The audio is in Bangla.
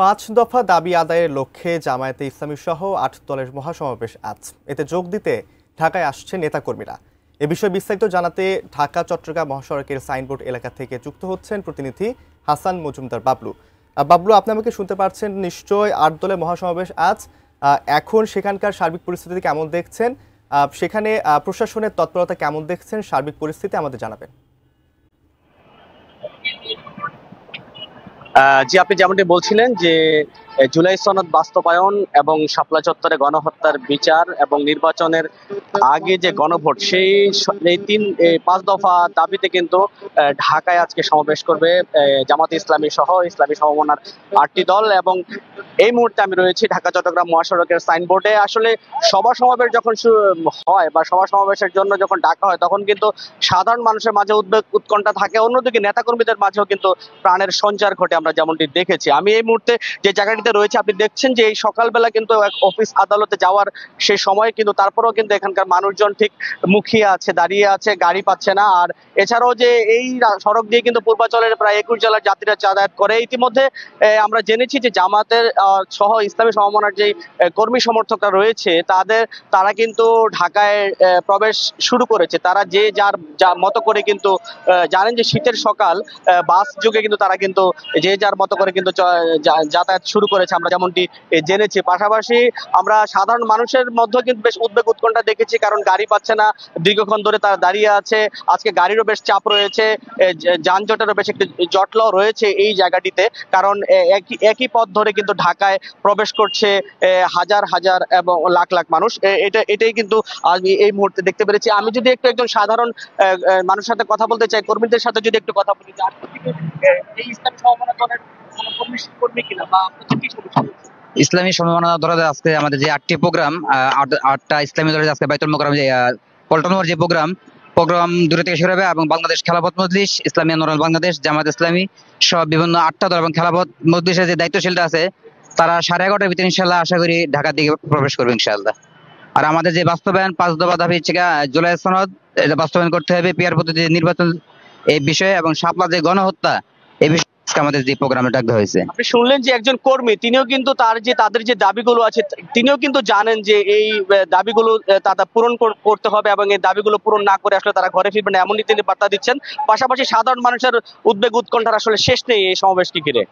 পাঁচ দফা দাবি আদায়ের লক্ষ্যে জামায়াতে ইসলামী সহ ৮ দলের মহাসমাবেশ আজ। এতে যোগ দিতে ঢাকায় আসছে নেতাকর্মীরা। এ বিষয়ে বিস্তারিত জানাতে ঢাকা চট্টগ্রাম মহাসড়কের সাইনবোর্ড এলাকা থেকে যুক্ত হচ্ছেন প্রতিনিধি হাসান মজুমদার বাবলু। বাবলু, আপনি আমাকে শুনতে পারছেন নিশ্চয়? ৮ দলের মহাসমাবেশ আজ, এখন সেখানকার সার্বিক পরিস্থিতি কেমন দেখছেন? সেখানে প্রশাসনের তৎপরতা কেমন দেখছেন? সার্বিক পরিস্থিতি আমাদের জানাবেন। জি, আপনি যেমনটি বলছিলেন যে জুলাই সনদ বাস্তবায়ন এবং শাপলা চত্বরে গণহত্যার বিচার এবং নির্বাচনের আগে যে গণভোট সেই পাঁচ দফা দাবিতে কিন্তু ঢাকায় আজকে সমাবেশ করবে জামাতে ইসলামী সহ ইসলামী সমমনার ৮টি দল। এবং এই মুহূর্তে আমি রয়েছি ঢাকা চট্টগ্রাম মহাসড়কের সাইনবোর্ডে। আসলে সভা সমাবেশ যখন হয় বা সভা সমাবেশের জন্য যখন ডাকা হয় তখন কিন্তু সাধারণ মানুষের মাঝে উদ্বেগ উৎকণ্ঠা থাকে, অন্যদিকে নেতাকর্মীদের মাঝেও কিন্তু প্রাণের সঞ্চার ঘটে আমরা যেমনটি দেখেছি। আমি এই মুহূর্তে যে জায়গাটিতে রয়েছে আপনি দেখছেন যে এই সকালবেলা কিন্তু অফিস আদালতে যাওয়ার সেই সময় কিন্তু তারপরেও কিন্তু এখানকার মানুষজন ঠিক মুখিয়ে আছে, দাঁড়িয়ে আছে, গাড়ি পাচ্ছে না। আর এছাড়াও যে এই সড়ক দিয়ে কিন্তু পূর্বাঞ্চলের প্রায় ২১ জেলার যাত্রীরা যাতায়াত করে। ইতিমধ্যে আমরা জেনেছি যে জামাতের সহ ইসলামী সমমনার যে কর্মী সমর্থকরা রয়েছে তারা কিন্তু ঢাকায় প্রবেশ শুরু করেছে। তারা যে যার মতো করে কিন্তু জানেন যে শীতের সকাল, বাস যুগে কিন্তু তারা কিন্তু যে যার মতো করে কিন্তু যাতায়াত শুরু করেছে আমরা যেমনটি জেনেছি। পাশাপাশি আমরা সাধারণ মানুষের মধ্যে কিন্তু বেশ উদ্বেগ উৎকণ্ঠা দেখেছি, কারণ গাড়ি পাচ্ছে না, দীর্ঘক্ষণ ধরে তারা দাঁড়িয়ে আছে। আজকে গাড়িরও বেশ চাপ রয়েছে, যানজটেরও বেশ একটি জটলাও রয়েছে এই জায়গাটিতে, কারণ একই পথ ধরে কিন্তু ঢাকায় প্রবেশ করছে হাজার হাজার এবং লাখ লাখ মানুষ। এটাই কিন্তু আমি এই মুহূর্তে দেখতে পেরেছি। আমি যদি একজন সাধারণ মানুষের সাথে কথা বলতে চাই, কর্মীদের সাথে যদি একটু কথা বলি, এই ইসলামী সমমনা দলের কর্মী কিনা বা কি সমস্যা? ইসলামী সমমনা দলের আজকে আমাদের যে ৮টি প্রোগ্রাম, ৮টা ইসলামী দলের আজকে বাইতুল মোকাররম যে পল্টন যে প্রোগ্রাম দূরে থেকে শুরু হবে এবং বাংলাদেশ খেলাফত মজলিস, ইসলামী আন্দোলন বাংলাদেশ, জামাত ইসলামী সব বিভিন্ন ৮টা দল এবং খেলাফত মজলিসের যে দায়িত্বশীলটা আছে তারা 11:30টার ভিতরে ইনশাল্লাহ আশা করি ঢাকার দিকে প্রবেশ করবে ইনশাআল্লাহ। আর আমাদের যে বাস্তবায়ন ৫ দফা দাবি হচ্ছে জুলাই সনদ এটা বাস্তবায়ন করতে হবে, পিয়ার পদ্ধতি নির্বাচন এই বিষয়ে এবং শাপলা যে গণহত্যা এই বিষয়ে আমাদের যে প্রোগ্রামে ডাকা হয়েছে। আপনি শুনলেন যে একজন কর্মী, তিনিও কিন্তু তাদের যে দাবিগুলো আছে তিনিও কিন্তু জানেন যে এই দাবিগুলো তারা পূরণ করতে হবে এবং এই দাবিগুলো পূরণ না করে আসলে তারা ঘরে ফিরবেন, এমনই তিনি বার্তা দিচ্ছেন। পাশাপাশি সাধারণ মানুষের উদ্বেগ উৎকণ্ঠার আসলে শেষ নেই এই সমাবেশকে ঘিরে।